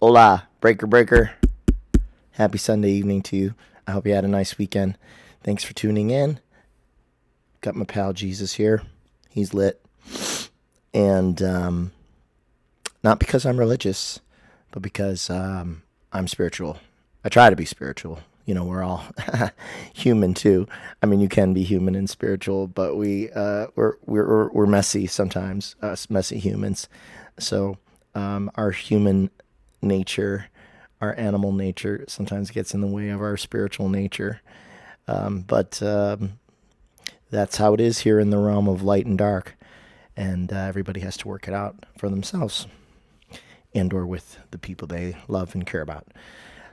Hola, breaker, breaker. Happy Sunday evening to you. I hope you had a nice weekend. Thanks for tuning in. Got my pal Jesus here. He's lit. And not because I'm religious, but because I'm spiritual. I try to be spiritual. You know, we're all human too. I mean, you can be human and spiritual, but we're messy sometimes, us messy humans. So our human nature, our animal nature, sometimes gets in the way of our spiritual nature. But that's how it is here in the realm of light and dark, and everybody has to work it out for themselves, and or with the people they love and care about.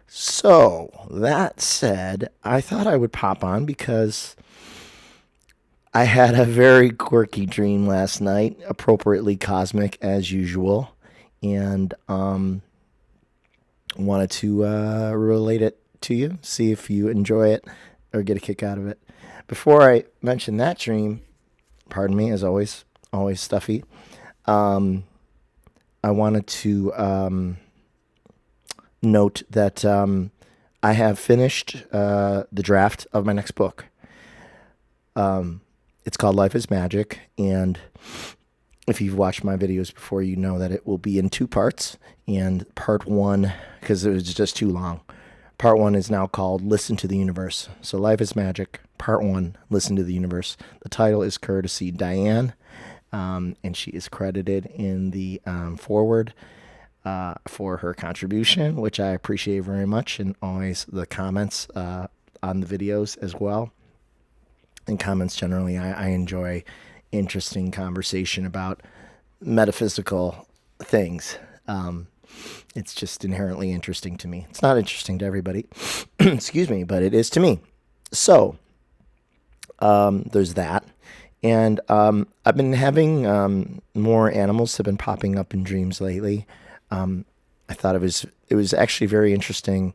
So, that said, I thought I would pop on because I had a very quirky dream last night, appropriately cosmic as usual, and wanted to relate it to you, see if you enjoy it or get a kick out of it. Before I mention that dream, pardon me, as always stuffy, I wanted to note that I have finished the draft of my next book. It's called Life is Magic, and if you've watched my videos before, you know that it will be in two parts. And part one, because it was just too long, part one is now called Listen to the Universe. So Life is Magic, part one, Listen to the Universe. The title is courtesy Diane, and she is credited in the foreword for her contribution, which I appreciate very much, and always the comments on the videos as well. And comments generally, I enjoy interesting conversation about metaphysical things. It's just inherently interesting to me. It's not interesting to everybody, excuse me, but it is to me. So there's that. And I've been having more animals have been popping up in dreams lately. I thought it was actually very interesting.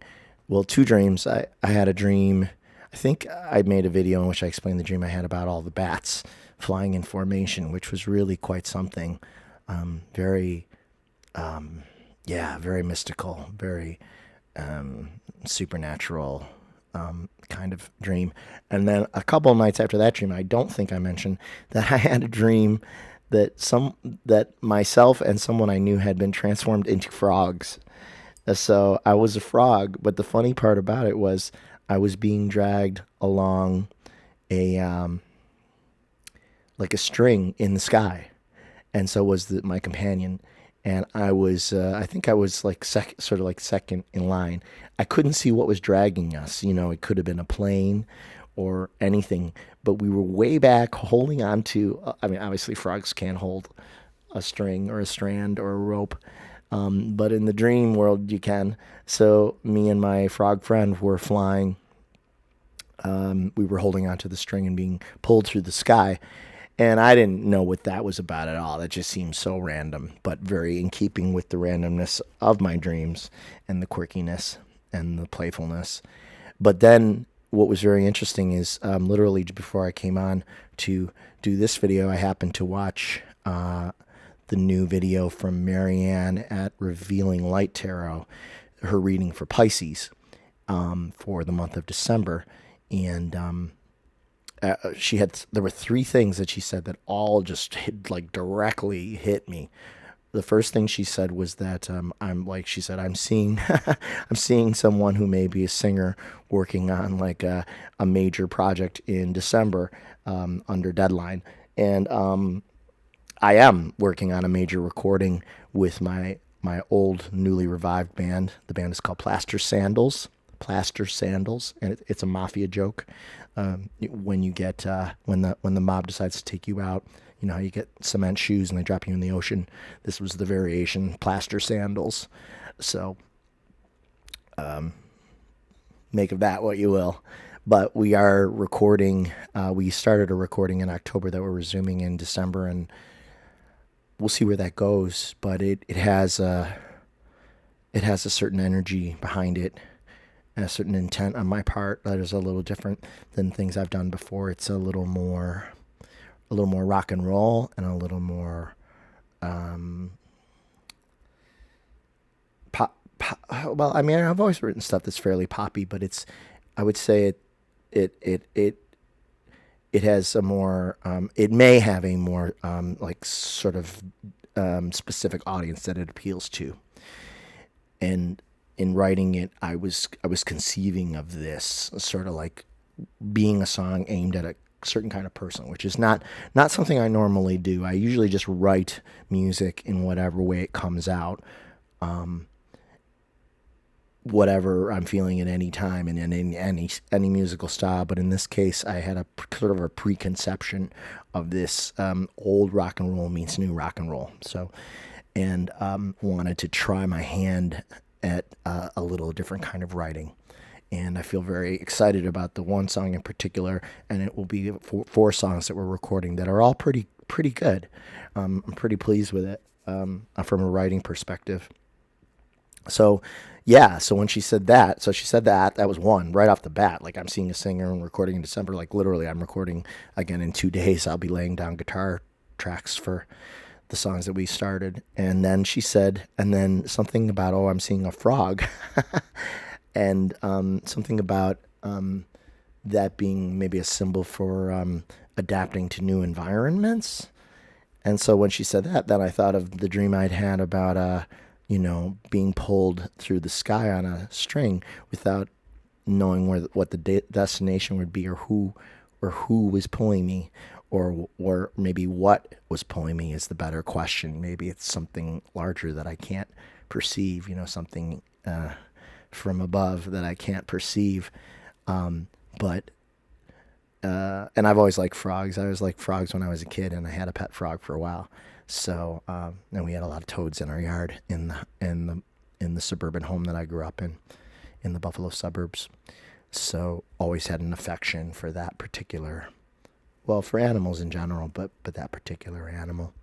Well, two dreams. I had a dream. I think I made a video in which I explained the dream I had about all the bats flying in formation, which was really quite something. Very mystical, very supernatural kind of dream. And then a couple of nights after that dream, I don't think I mentioned that I had a dream that myself and someone I knew had been transformed into frogs. So I was a frog, but the funny part about it was I was being dragged along a like a string in the sky, and so was my companion. And I was, I think I was like sort of like second in line. I couldn't see what was dragging us. You know, it could have been a plane or anything, but we were way back holding on to, I mean, obviously frogs can't hold a string or a strand or a rope. But in the dream world, you can. So me and my frog friend were flying. We were holding onto the string and being pulled through the sky. And I didn't know what that was about at all. That just seemed so random, but very in keeping with the randomness of my dreams and the quirkiness and the playfulness. But then what was very interesting is literally before I came on to do this video, I happened to watch the new video from Marianne at Revealing Light Tarot, her reading for Pisces for the month of December. And there were three things that she said that all just directly hit me. The first thing she said was that I'm seeing I'm seeing someone who may be a singer working on like a major project in December under deadline. And I am working on a major recording with my old newly revived band. The band is called Plaster Sandals, and it's a mafia joke. When you get when the mob decides to take you out, you know how you get cement shoes and they drop you in the ocean. This was the variation, Plaster Sandals. So make of that what you will. But we are recording. We started a recording in October that we're resuming in December, and we'll see where that goes. But it has a certain energy behind it, and a certain intent on my part that is a little different than things I've done before. It's a little more rock and roll and a little more well, I mean, I've always written stuff that's fairly poppy, but I would say it has a more, it may have a more, like sort of, specific audience that it appeals to. And in writing it, I was conceiving of this sort of like being a song aimed at a certain kind of person, which is not something I normally do. I usually just write music in whatever way it comes out, whatever I'm feeling at any time and in any musical style. But in this case, I had a sort of a preconception of this, old rock and roll meets new rock and roll. So, and wanted to try my hand at a little different kind of writing. And I feel very excited about the one song in particular, and it will be four songs that we're recording that are all pretty good. I'm pretty pleased with it, from a writing perspective. So, yeah. So when she said that, that was one right off the bat. Like, I'm seeing a singer and recording in December. Like, literally, I'm recording again in 2 days. I'll be laying down guitar tracks for the songs that we started. And then she said, and then something about, oh, I'm seeing a frog. And something about that being maybe a symbol for adapting to new environments. And so when she said that, then I thought of the dream I'd had about, being pulled through the sky on a string without knowing what the destination would be, or who was pulling me, or maybe what was pulling me is the better question. Maybe it's something larger that I can't perceive, something from above that I can't perceive. But and I've always liked frogs. I always liked frogs when I was a kid, and I had a pet frog for a while. So, and we had a lot of toads in our yard in the suburban home that I grew up in the Buffalo suburbs. So always had an affection for that particular, well, for animals in general, but that particular animal.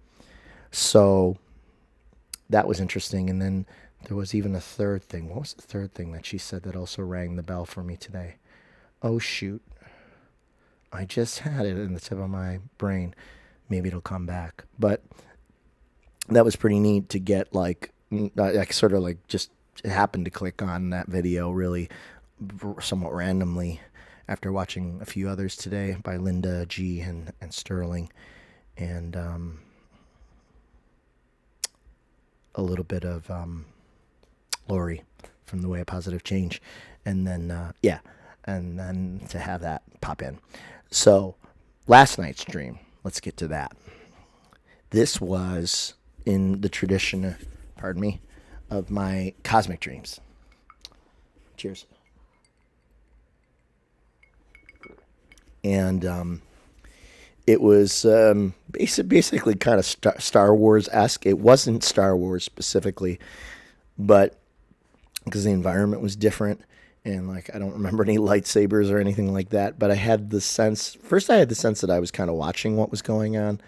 So that was interesting. And then there was even a third thing. What was the third thing that she said that also rang the bell for me today? Oh, shoot. I just had it in the tip of my brain. Maybe it'll come back. But that was pretty neat to get, like, I sort of like just happened to click on that video really somewhat randomly after watching a few others today by Linda G and Sterling, and a little bit of Lori from The Way of Positive Change, and then and then to have that pop in. So last night's dream, let's get to that. This was in the tradition, pardon me, of my cosmic dreams. Cheers. And it was basically kind of Star Wars-esque. It wasn't Star Wars specifically, but because the environment was different, and like I don't remember any lightsabers or anything like that, but I had the sense, first I had the sense that I was kind of watching what was going on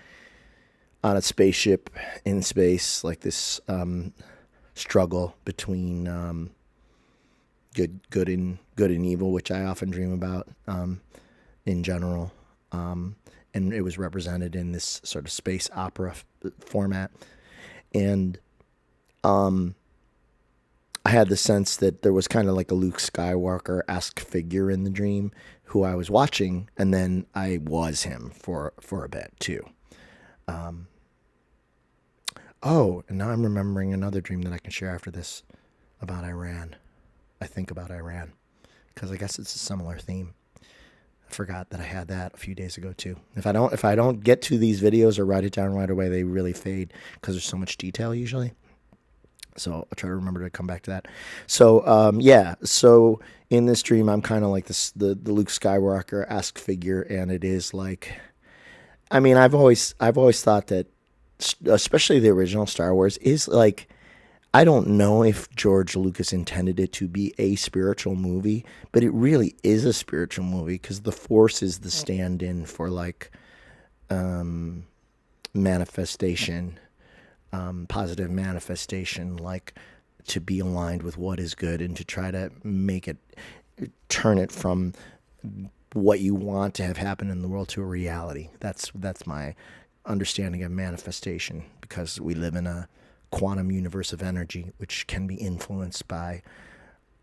a spaceship in space, like this struggle between good and evil, which I often dream about in general. And it was represented in this sort of space opera format. And I had the sense that there was kind of like a Luke Skywalker-esque figure in the dream who I was watching, and then I was him for a bit too. And now I'm remembering another dream that I can share after this about Iran. I think about Iran because I guess it's a similar theme. I forgot that I had that a few days ago too. If I don't get to these videos or write it down right away, they really fade because there's so much detail usually. So I'll try to remember to come back to that. So so in this dream, I'm kind of like this the Luke Skywalker-esque figure, and it is like, I mean, I've always thought that, especially the original Star Wars, is like, I don't know if George Lucas intended it to be a spiritual movie, but it really is a spiritual movie because the Force is the stand-in for like manifestation, positive manifestation, like to be aligned with what is good and to try to turn it from what you want to have happen in the world to a reality. That's my understanding of manifestation, because we live in a quantum universe of energy, which can be influenced by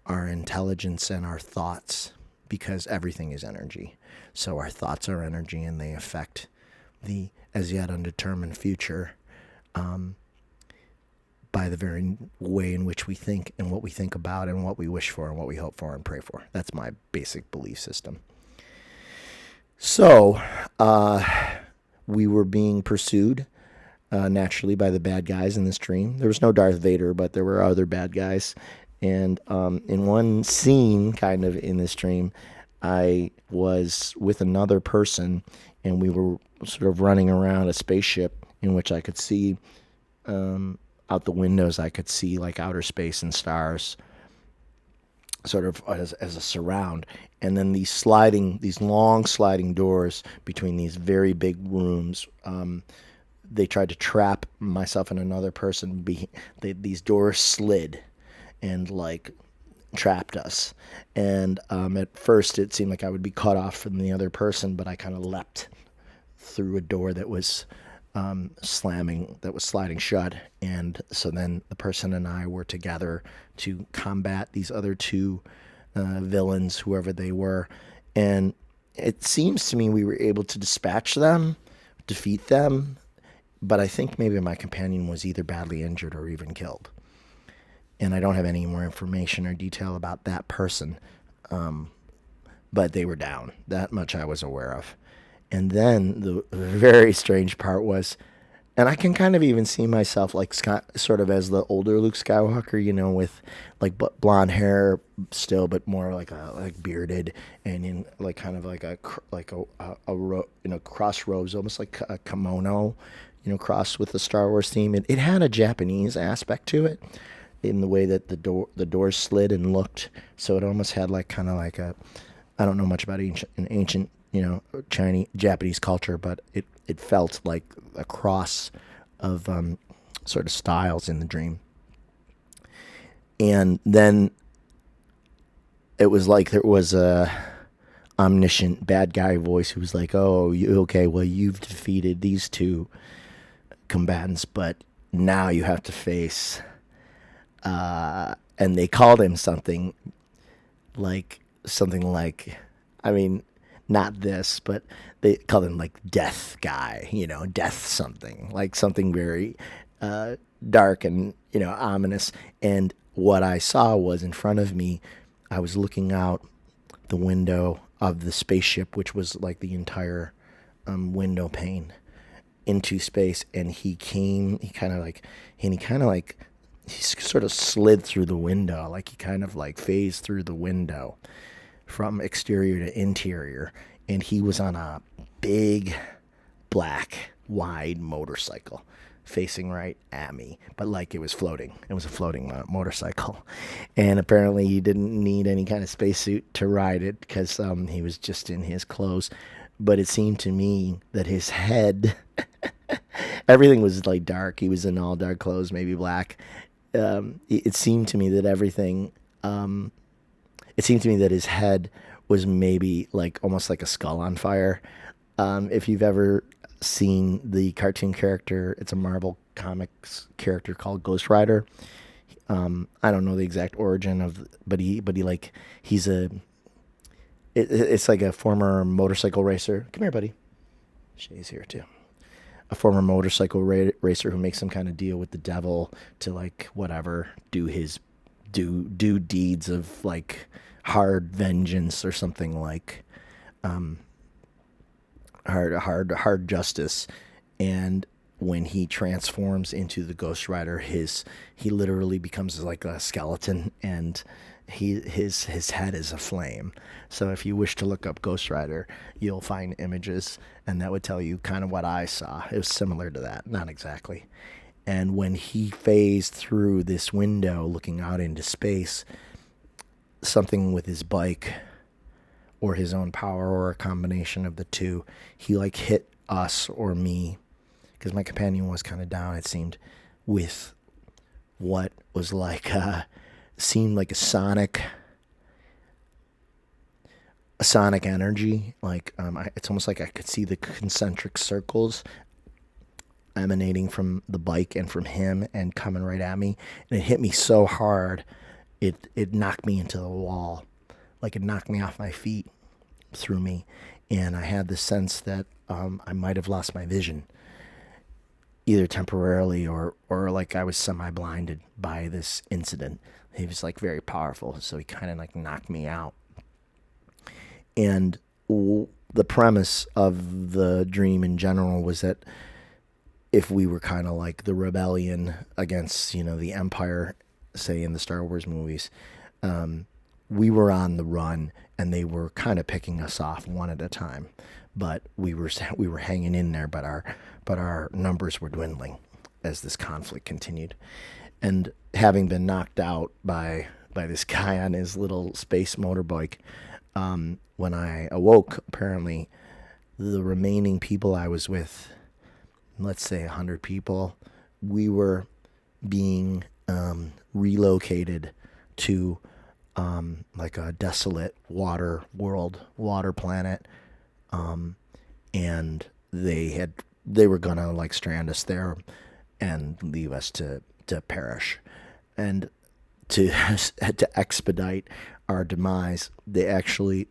our intelligence and our thoughts, because everything is energy. So our thoughts are energy, and they affect the as yet undetermined future by the very way in which we think and what we think about and what we wish for and what we hope for and pray for. That's my basic belief system. So we were being pursued naturally by the bad guys in this dream. There was no Darth Vader, but there were other bad guys. And in one scene, kind of in this dream, I was with another person, and we were sort of running around a spaceship in which I could see out the windows. I could see like outer space and stars, sort of as a surround. And then these long sliding doors between these very big rooms. They tried to trap myself and another person. These doors slid and like trapped us. And at first it seemed like I would be cut off from the other person, but I kind of leapt through a door that was sliding shut. And so then the person and I were together to combat these other two villains, whoever they were. And it seems to me we were able to dispatch them, defeat them, but I think maybe my companion was either badly injured or even killed. And I don't have any more information or detail about that person, but they were down. That much I was aware of. And then the very strange part was, and I can kind of even see myself like sort of as the older Luke Skywalker, with like blonde hair still, but more like bearded, and in like kind of like a crossroads, almost like a kimono, crossed with the Star Wars theme. It had a Japanese aspect to it in the way that the doors slid and looked. So it almost had like kind of like I don't know much about ancient Japanese culture, but it felt like a cross of sort of styles in the dream. And then it was like there was a omniscient bad guy voice who was like, "Oh, okay, well, you've defeated these two combatants, but now you have to face," and they called him something like, I mean, not this, but they called him like Death Guy, Death something, like something very dark and, ominous. And what I saw was in front of me, I was looking out the window of the spaceship, which was like the entire window pane into space. And he sort of slid through the window, like he kind of like phased through the window from exterior to interior. And he was on a big, black, wide motorcycle facing right at me, but like it was floating. It was a floating motorcycle. And apparently he didn't need any kind of spacesuit to ride it because he was just in his clothes. But it seemed to me that his head, everything was like dark. He was in all dark clothes, maybe black. It seemed to me that it seemed to me that his head was maybe like almost like a skull on fire. If you've ever seen the cartoon character, it's a Marvel Comics character called Ghost Rider. I don't know the exact origin but it's like a former motorcycle racer. Come here, buddy. Shay's here too. A former motorcycle racer who makes some kind of deal with the devil to like whatever do deeds of like hard vengeance or something, like hard justice. And when he transforms into the Ghost Rider, he literally becomes like a skeleton, and his head is a flame. So if you wish to look up Ghost Rider, you'll find images, and that would tell you kind of what I saw. It was similar to that, not exactly. And when he phased through this window looking out into space, something with his bike or his own power or a combination of the two, he like hit us or me, because my companion was kind of down, it seemed, with what was like seemed like a sonic energy. Like it's almost like I could see the concentric circles emanating from the bike and from him and coming right at me. And it hit me so hard, it knocked me into the wall. Like, it knocked me off my feet, threw me. And I had the sense that I might have lost my vision, either temporarily or like I was semi-blinded by this incident. He was like very powerful, so he kind of like knocked me out. And the premise of the dream in general was that if we were kind of like the rebellion against, the Empire, say in the Star Wars movies, we were on the run and they were kind of picking us off one at a time. But we were hanging in there, but our numbers were dwindling as this conflict continued. And having been knocked out by this guy on his little space motorbike, when I awoke, apparently the remaining people I was with, let's say 100 people, we were being relocated to like a desolate water planet, and they were gonna like strand us there and leave us to perish. And to expedite our demise, they actually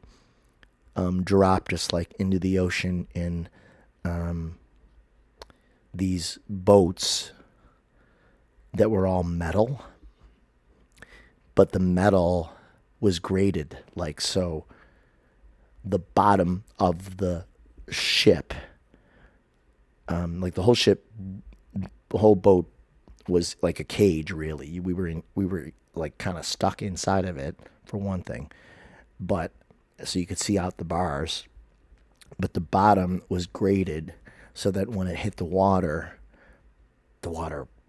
dropped us like into the ocean in these boats that were all metal, but the metal was graded like so. The bottom of the ship, like the whole boat was like a cage. Really, we were like kind of stuck inside of it for one thing, but so you could see out the bars. But the bottom was graded so that when it hit the water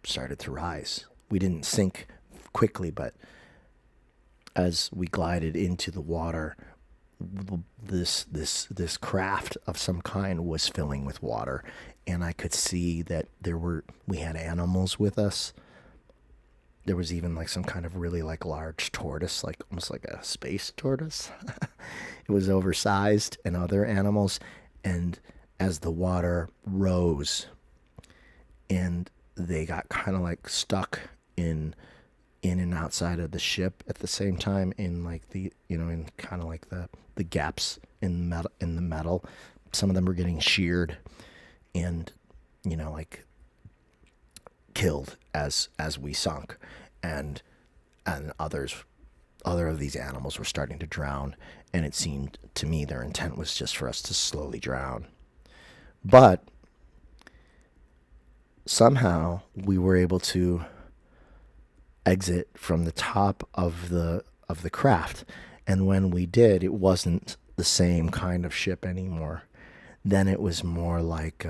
started to rise. We didn't sink quickly, but as we glided into the water, this craft of some kind was filling with water, and I could see that we had animals with us. There was even like some kind of really like large tortoise, like almost like a space tortoise. It was oversized, and other animals. And as the water rose and they got kind of like stuck in and outside of the ship at the same time, in like in kind of like the gaps in the metal, some of them were getting sheared and like killed as we sunk, and other of these animals were starting to drown, and it seemed to me their intent was just for us to slowly drown. But somehow we were able to exit from the top of the craft, and when we did, it wasn't the same kind of ship anymore. Then it was more like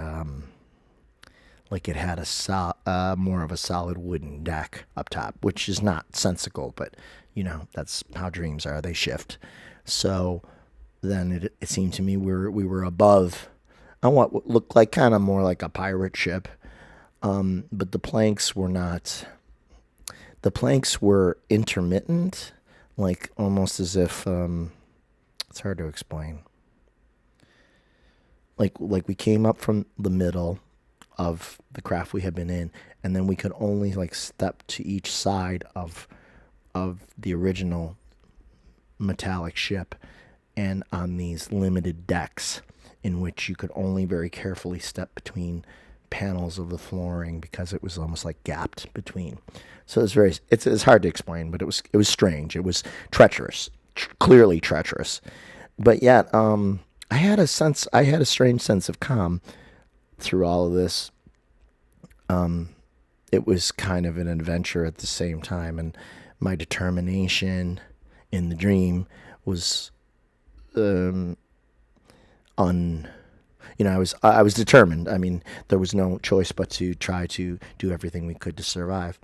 it had more of a solid wooden deck up top, which is not sensical, but that's how dreams are. They shift. So then it seemed to me we were above on what looked like kind of more like a pirate ship, but the planks were not. The planks were intermittent, like almost as if it's hard to explain. Like we came up from the middle of the craft we had been in, and then we could only like step to each side of the original metallic ship, and on these limited decks in which you could only very carefully step between panels of the flooring because it was almost like gapped between. So it's hard to explain, but it was strange. It was treacherous, clearly treacherous. But yet, I had a strange sense of calm through all of this. It was kind of an adventure at the same time, and my determination in the dream was I was determined. I mean, there was no choice but to try to do everything we could to survive,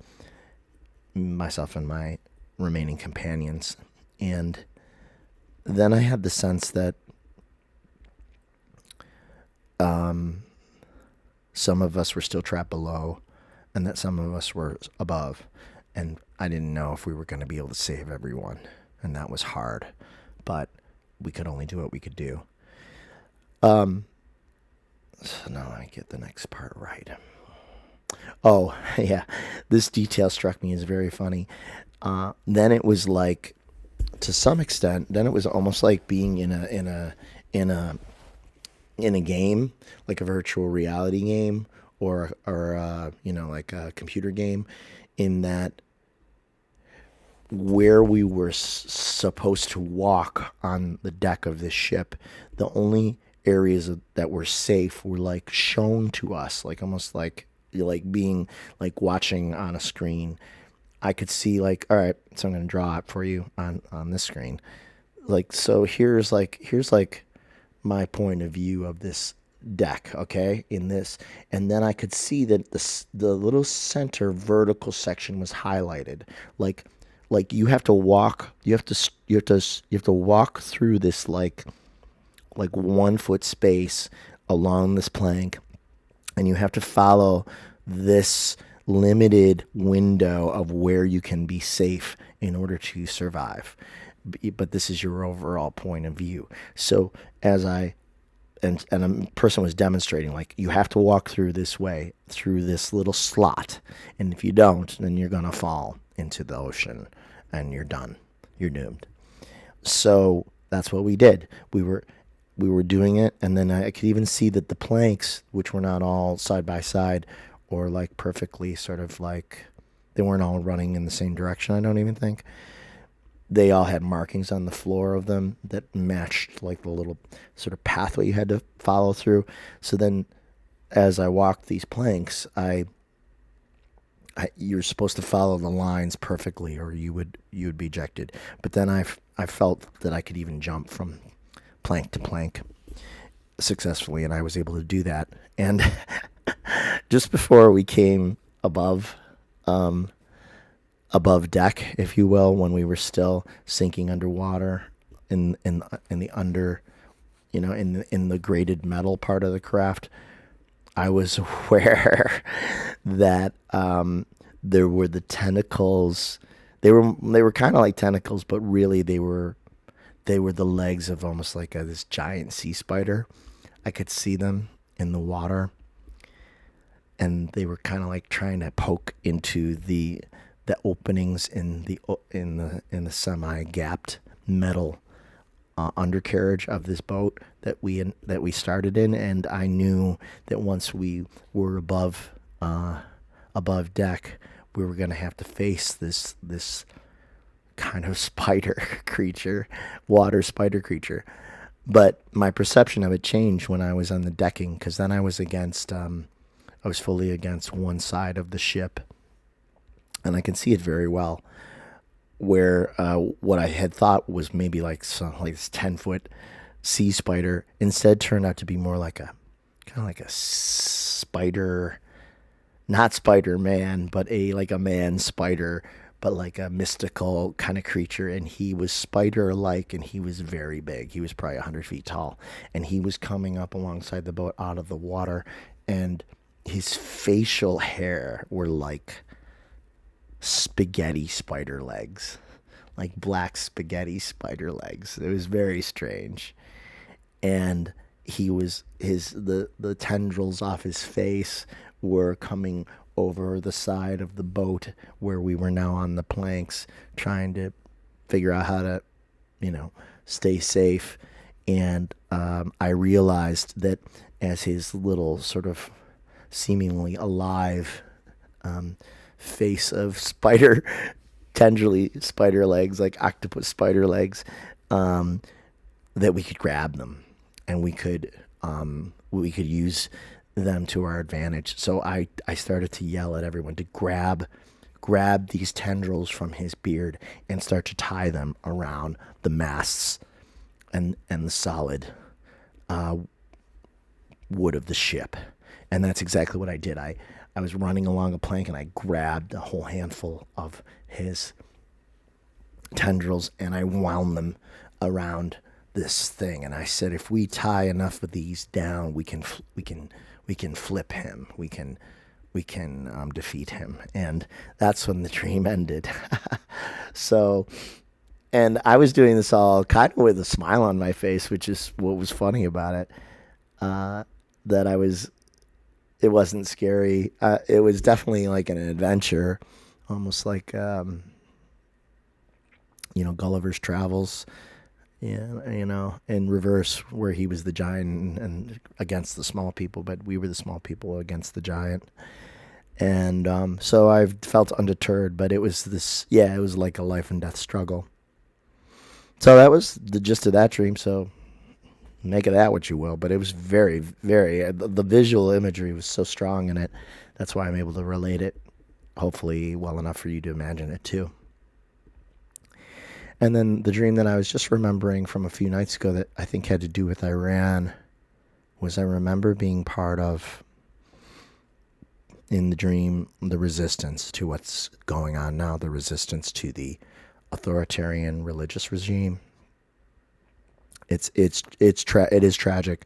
myself and my remaining companions. And then I had the sense that some of us were still trapped below, and that some of us were above, and I didn't know if we were going to be able to save everyone, and that was hard, but we could only do what we could do. So now I get the next part right. Oh, yeah. This detail struck me as very funny. Then it was like, to some extent, then it was almost like being in a in a game, like a virtual reality game, or like a computer game, in that where we were supposed to walk on the deck of this ship, the only areas that were safe were like shown to us, like almost like being like watching on a screen. I could see like, all right, so I'm going to draw it for you on this screen. Like, so here's like my point of view of this deck, okay, in this. And then I could see that the little center vertical section was highlighted. Like you have to walk, you have to walk through this like 1 foot space along this plank, and you have to follow this limited window of where you can be safe in order to survive. But this is your overall point of view. So as I and a person was demonstrating, like, you have to walk through this way, through this little slot, and if you don't, then you're gonna fall into the ocean and you're done, you're doomed. So that's what we did. We were doing it, and then I could even see that the planks, which were not all side by side or like perfectly sort of like, they weren't all running in the same direction, I don't even think. They all had markings on the floor of them that matched like the little sort of pathway you had to follow through. So then as I walked these planks, you're supposed to follow the lines perfectly or you would be ejected. But then I felt that I could even jump from plank to plank successfully, and I was able to do that. And just before we came um, above deck, if you will, when we were still sinking underwater in the under, in the graded metal part of the craft, I was aware that there were the tentacles. They were kind of like tentacles, but really they were the legs of almost like this giant sea spider. I could see them in the water, and they were kind of like trying to poke into the openings in the semi gapped metal undercarriage of this boat that we started in. And I knew that once we were above deck, we were going to have to face this kind of spider creature, water spider creature. But my perception of it changed when I was on the decking, because then I was I was fully against one side of the ship, and I can see it very well. Where what I had thought was maybe like this 10 foot sea spider instead turned out to be more like a kind of like a spider, not Spider Man, but like a man spider, but like a mystical kind of creature. And he was spider like, and he was very big. He was probably 100 feet tall, and he was coming up alongside the boat out of the water, and his facial hair were like spaghetti spider legs, like black spaghetti spider legs. It was very strange. And the tendrils off his face were coming over the side of the boat where we were now on the planks, trying to figure out how to, stay safe. And I realized that as his little sort of seemingly alive face of spider, tendrily spider legs, like octopus spider legs, that we could grab them, and we could use them to our advantage. So I started to yell at everyone to grab these tendrils from his beard and start to tie them around the masts and the solid wood of the ship. And that's exactly what I did. I was running along a plank, and I grabbed a whole handful of his tendrils, and I wound them around this thing. And I said, if we tie enough of these down, we can flip him. We can defeat him. And that's when the dream ended. So, and I was doing this all kind of with a smile on my face, which is what was funny about it. That I was it wasn't scary. It was definitely like an adventure, almost like Gulliver's Travels. Yeah, in reverse, where he was the giant and against the small people, but we were the small people against the giant. And so I felt undeterred, but it was it was like a life and death struggle. So that was the gist of that dream. So make of that what you will. But it was very, very, the visual imagery was so strong in it. That's why I'm able to relate it, hopefully well enough for you to imagine it too. And then the dream that I was just remembering from a few nights ago that I think had to do with Iran was I remember being part of, in the dream, the resistance to what's going on now, the resistance to the authoritarian religious regime. It is tragic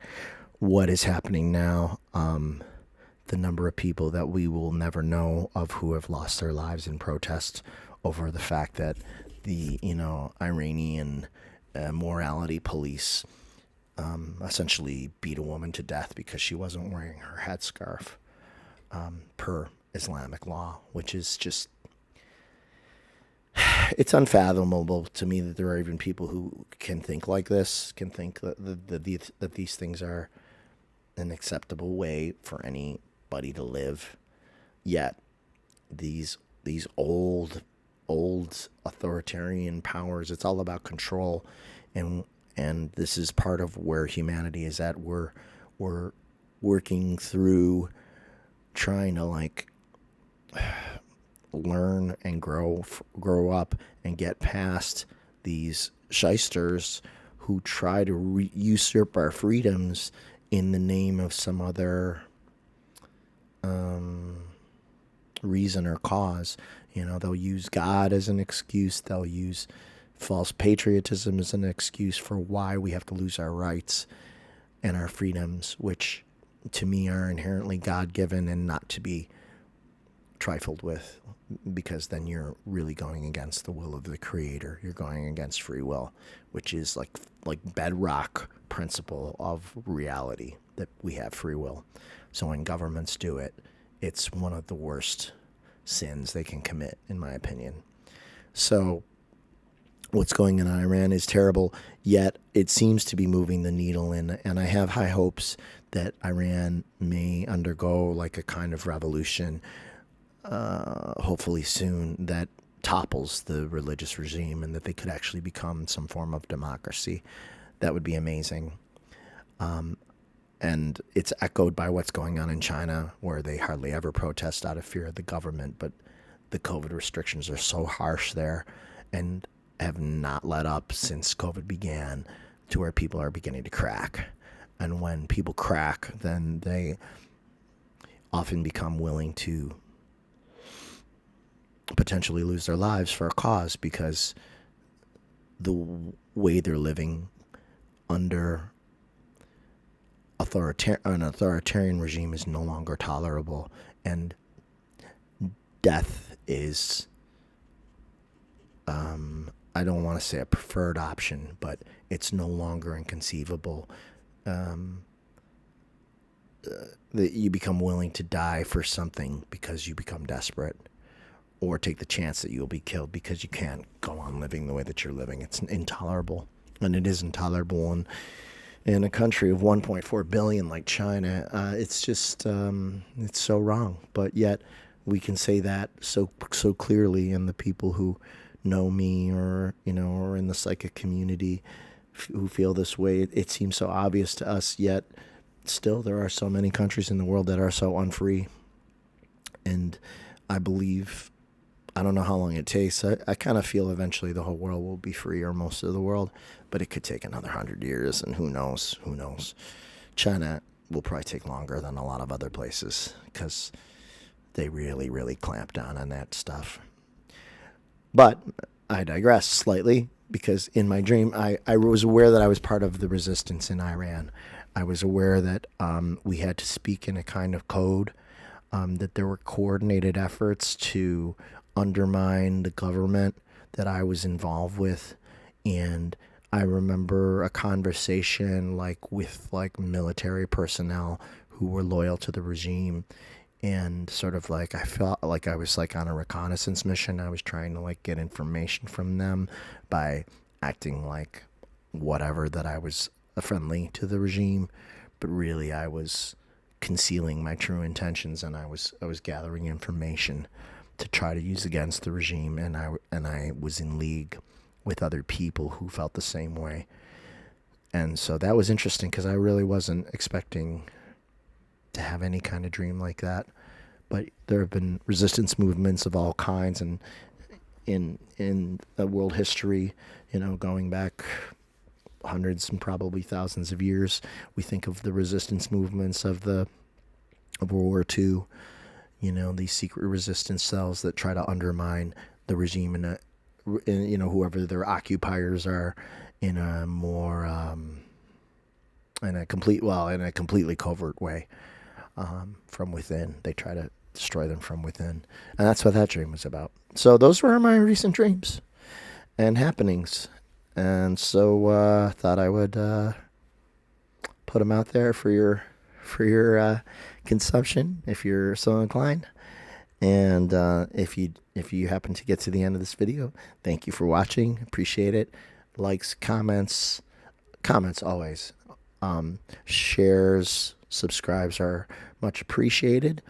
what is happening now. The number of people that we will never know of who have lost their lives in protest over the fact that the Iranian morality police essentially beat a woman to death because she wasn't wearing her headscarf per Islamic law, which is just, it's unfathomable to me that there are even people who can think like this, can think that these things are an acceptable way for anybody to live. Yet these old authoritarian powers, it's all about control, and this is part of where humanity is at. We're working through trying to learn and grow up and get past these shysters who try to usurp our freedoms in the name of some other reason or cause. They'll use God as an excuse. They'll use false patriotism as an excuse for why we have to lose our rights and our freedoms, which to me are inherently God-given and not to be trifled with, because then you're really going against the will of the Creator. You're going against free will, which is like bedrock principle of reality, that we have free will. So when governments do it, it's one of the worst sins they can commit, in my opinion. So what's going on in Iran is terrible, yet it seems to be moving the needle, and I have high hopes that Iran may undergo like a kind of revolution, hopefully soon, that topples the religious regime and that they could actually become some form of democracy. That would be amazing. And it's echoed by what's going on in China, where they hardly ever protest out of fear of the government, but the COVID restrictions are so harsh there and have not let up since COVID began, to where people are beginning to crack. And when people crack, then they often become willing to potentially lose their lives for a cause, because the way they're living under an authoritarian regime is no longer tolerable, and death is, I don't want to say a preferred option, but it's no longer inconceivable that you become willing to die for something because you become desperate, or take the chance that you'll be killed because you can't go on living the way that you're living. It's intolerable, and it is intolerable in a country of 1.4 billion like China. It's just, it's so wrong. But yet we can say that so clearly, and the people who know me or in the psychic community who feel this way, it seems so obvious to us, yet still there are so many countries in the world that are so unfree. And I believe, I don't know how long it takes. I kind of feel eventually the whole world will be free, or most of the world, but it could take another 100 years, and who knows? China will probably take longer than a lot of other places, because they really, really clamp down on that stuff. But I digress slightly, because in my dream, I was aware that I was part of the resistance in Iran. I was aware that we had to speak in a kind of code, that there were coordinated efforts to undermine the government that I was involved with. And I remember a conversation with military personnel who were loyal to the regime, and sort of like I felt like I was like on a reconnaissance mission. I was trying to like get information from them by acting like whatever, that I was friendly to the regime, but really I was concealing my true intentions, and I was gathering information to try to use against the regime, and I was in league with other people who felt the same way. And so that was interesting because I really wasn't expecting to have any kind of dream like that. But there have been resistance movements of all kinds, and in world history, going back hundreds and probably thousands of years, we think of the resistance movements of World War II. These secret resistance cells that try to undermine the regime in whoever their occupiers are, in a more in a completely covert way, from within. They try to destroy them from within, and that's what that dream was about. So those were my recent dreams and happenings, and so thought I would put them out there for your consumption if you're so inclined. And if you happen to get to the end of this video, thank you for watching. Appreciate it. Likes, comments always. Shares, subscribes are much appreciated.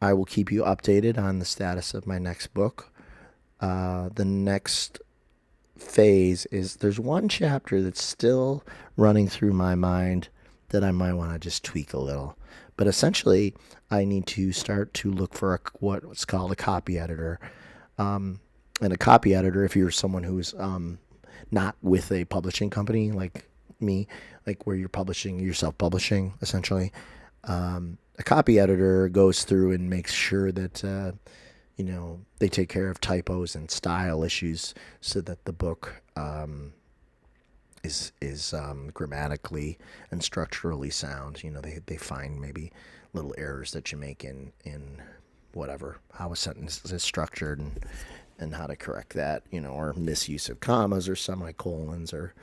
I will keep you updated on the status of my next book. The next phase is, there's one chapter that's still running through my mind that I might want to just tweak a little. But essentially, I need to start to look for what's called a copy editor. And a copy editor, if you're someone who's not with a publishing company like me, like where you're self-publishing, essentially, a copy editor goes through and makes sure that they take care of typos and style issues, so that the book is grammatically and structurally sound. They find maybe little errors that you make in whatever, how a sentence is structured, and how to correct that, or misuse of commas or semicolons or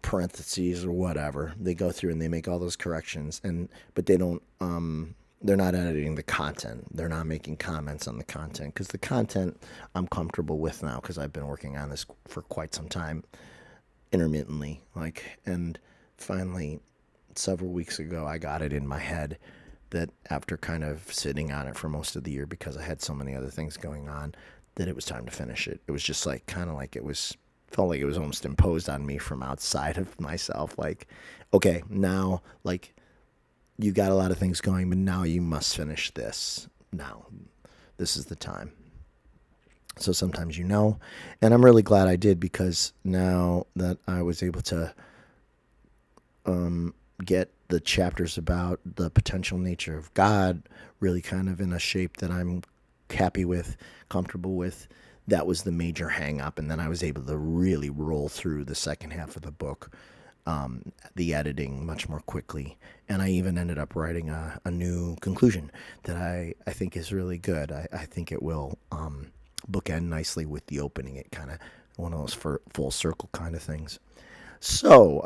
parentheses or whatever. They go through and they make all those corrections, but they don't, they're not editing the content. They're not making comments on the content, because the content I'm comfortable with now, because I've been working on this for quite some time, intermittently. And finally, several weeks ago, I got it in my head that after kind of sitting on it for most of the year, because I had so many other things going on, that it was time to finish it. It was just felt like it was almost imposed on me from outside of myself. Like, okay, now, you got a lot of things going, but now you must finish this. Now, this is the time. So sometimes and I'm really glad I did, because now that I was able to get the chapters about the potential nature of God really kind of in a shape that I'm happy with, comfortable with, that was the major hang up. And then I was able to really roll through the second half of the book, the editing much more quickly. And I even ended up writing a new conclusion that I think is really good. I think it will bookend nicely with the opening. It kind of one of those full circle kind of things. So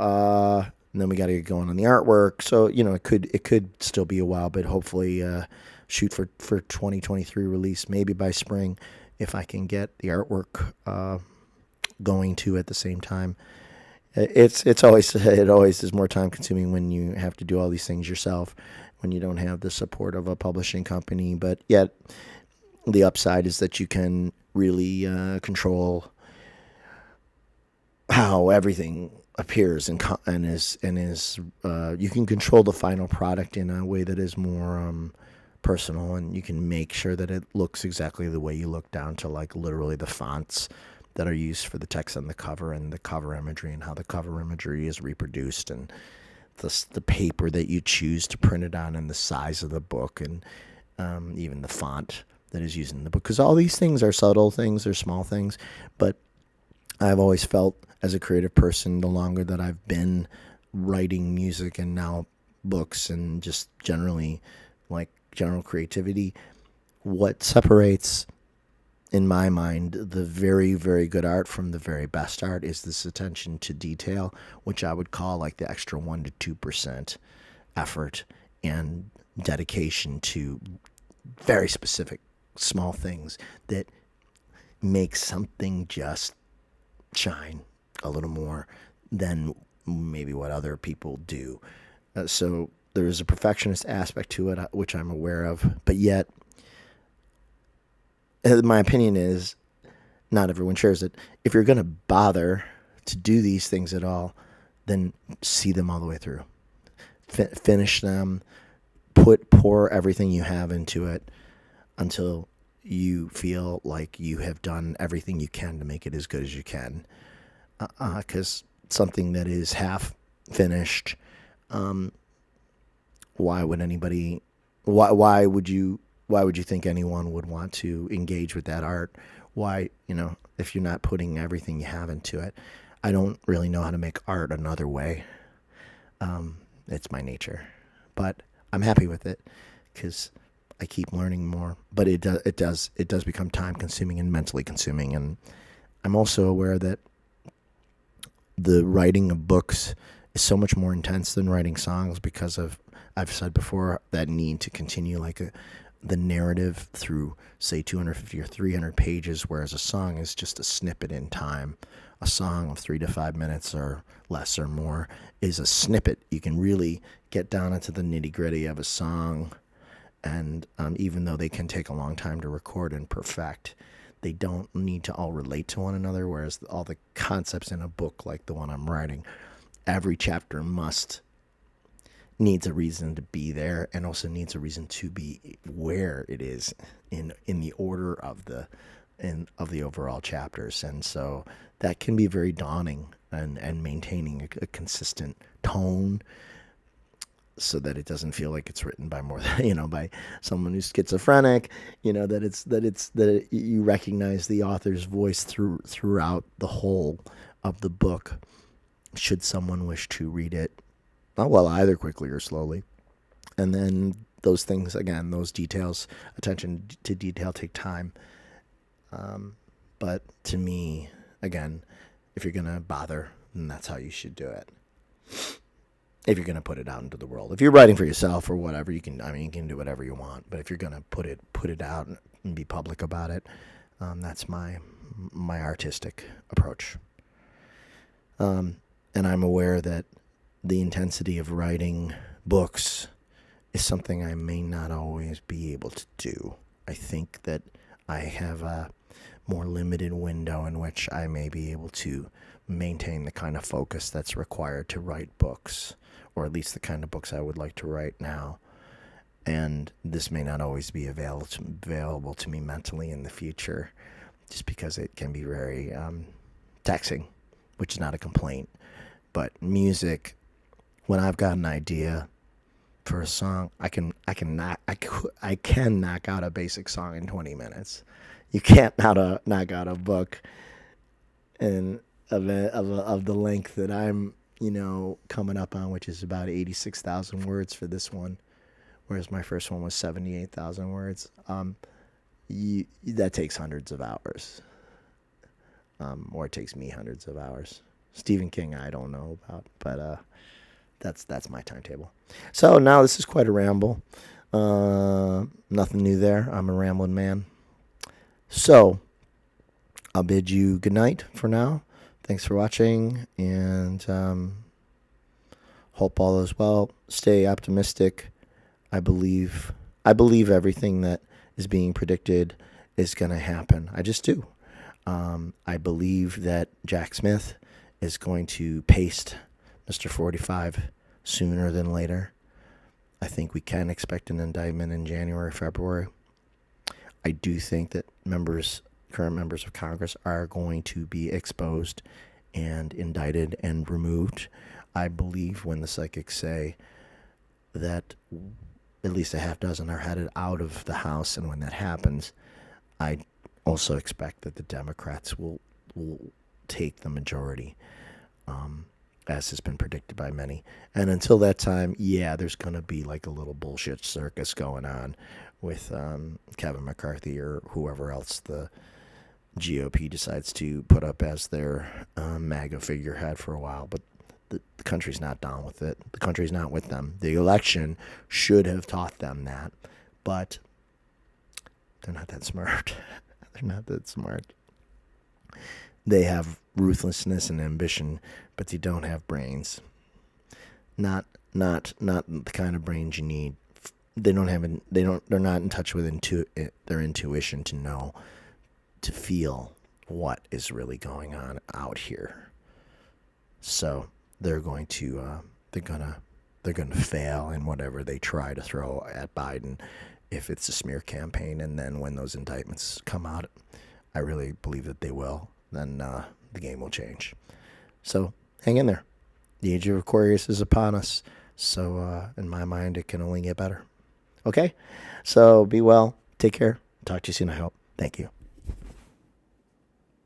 and then we got to get going on the artwork. So it could still be a while, but hopefully shoot for 2023 release, maybe by spring, if I can get the artwork going too at the same time. It always is more time consuming when you have to do all these things yourself, when you don't have the support of a publishing company. But yet the upside is that you can really control how everything appears and is you can control the final product in a way that is more personal, and you can make sure that it looks exactly the way you look, down to literally the fonts that are used for the text on the cover, and the cover imagery, and how the cover imagery is reproduced, and the paper that you choose to print it on, and the size of the book, and even the font that is used in the book. Because all these things are subtle things, they're small things, but I've always felt, as a creative person, the longer that I've been writing music and now books and just generally general creativity, what separates in my mind, the very, very good art from the very best art is this attention to detail, which I would call like the extra 1 to 2% effort and dedication to very specific small things that make something just shine a little more than maybe what other people do. So there is a perfectionist aspect to it, which I'm aware of, but yet, my opinion is, not everyone shares it. If you're going to bother to do these things at all, then see them all the way through. Finish them. Pour everything you have into it until you feel like you have done everything you can to make it as good as you can. Because something that is half finished, why would anybody? Why would you think anyone would want to engage with that art? Why, if you're not putting everything you have into it? I don't really know how to make art another way. It's my nature, but I'm happy with it because I keep learning more. But it does become time consuming and mentally consuming. And I'm also aware that the writing of books is so much more intense than writing songs because of, I've said before, that need to continue the narrative through, say, 250 or 300 pages, whereas a song is just a snippet in time. A song of 3 to 5 minutes or less or more is a snippet. You can really get down into the nitty gritty of a song, and even though they can take a long time to record and perfect, they don't need to all relate to one another, whereas all the concepts in a book like the one I'm writing, every chapter needs a reason to be there and also needs a reason to be where it is in the order of the overall chapters. And so that can be very daunting, and maintaining a consistent tone so that it doesn't feel like it's written by more than, by someone who's schizophrenic, that you recognize the author's voice throughout the whole of the book, should someone wish to read it, either quickly or slowly. And then those things, again, those details, attention to detail, take time. But to me, again, if you're going to bother, then that's how you should do it. If you're going to put it out into the world. If you're writing for yourself or whatever, you can do whatever you want. But if you're going to put it out and be public about it, that's my artistic approach. And I'm aware that the intensity of writing books is something I may not always be able to do. I think that I have a more limited window in which I may be able to maintain the kind of focus that's required to write books, or at least the kind of books I would like to write now. And this may not always be available to me mentally in the future, just because it can be very taxing, which is not a complaint. But music, when I've got an idea for a song, I can knock out a basic song in 20 minutes. You can't knock out a book and of the length that I'm coming up on, which is about 86,000 words for this one, whereas my first one was 78,000 words. That takes hundreds of hours, or it takes me hundreds of hours. Stephen King, I don't know about, but that's my timetable. So now this is quite a ramble. Nothing new there. I'm a rambling man. So I'll bid you good night for now. Thanks for watching, and hope all is well. Stay optimistic. I believe everything that is being predicted is going to happen. I just do. I believe that Jack Smith is going to paste Mr. 45 sooner than later. I think we can expect an indictment in January, February. I do think that current members of Congress are going to be exposed and indicted and removed. I believe when the psychics say that at least a half dozen are headed out of the House, and when that happens, I also expect that the Democrats will take the majority, as has been predicted by many. And until that time, there's going to be like a little bullshit circus going on with Kevin McCarthy or whoever else the GOP decides to put up as their MAGA figurehead for a while, but the country's not down with it. The country's not with them. The election should have taught them that, but they're not that smart. They're not that smart. They have ruthlessness and ambition, but they don't have brains. Not the kind of brains you need. They're not in touch with their intuition to know, to feel what is really going on out here. So they're going to fail in whatever they try to throw at Biden, if it's a smear campaign. And then when those indictments come out, I really believe that they will, then the game will change. So hang in there. The age of Aquarius is upon us. So in my mind, it can only get better. Okay? So be well. Take care. Talk to you soon, I hope. Thank you.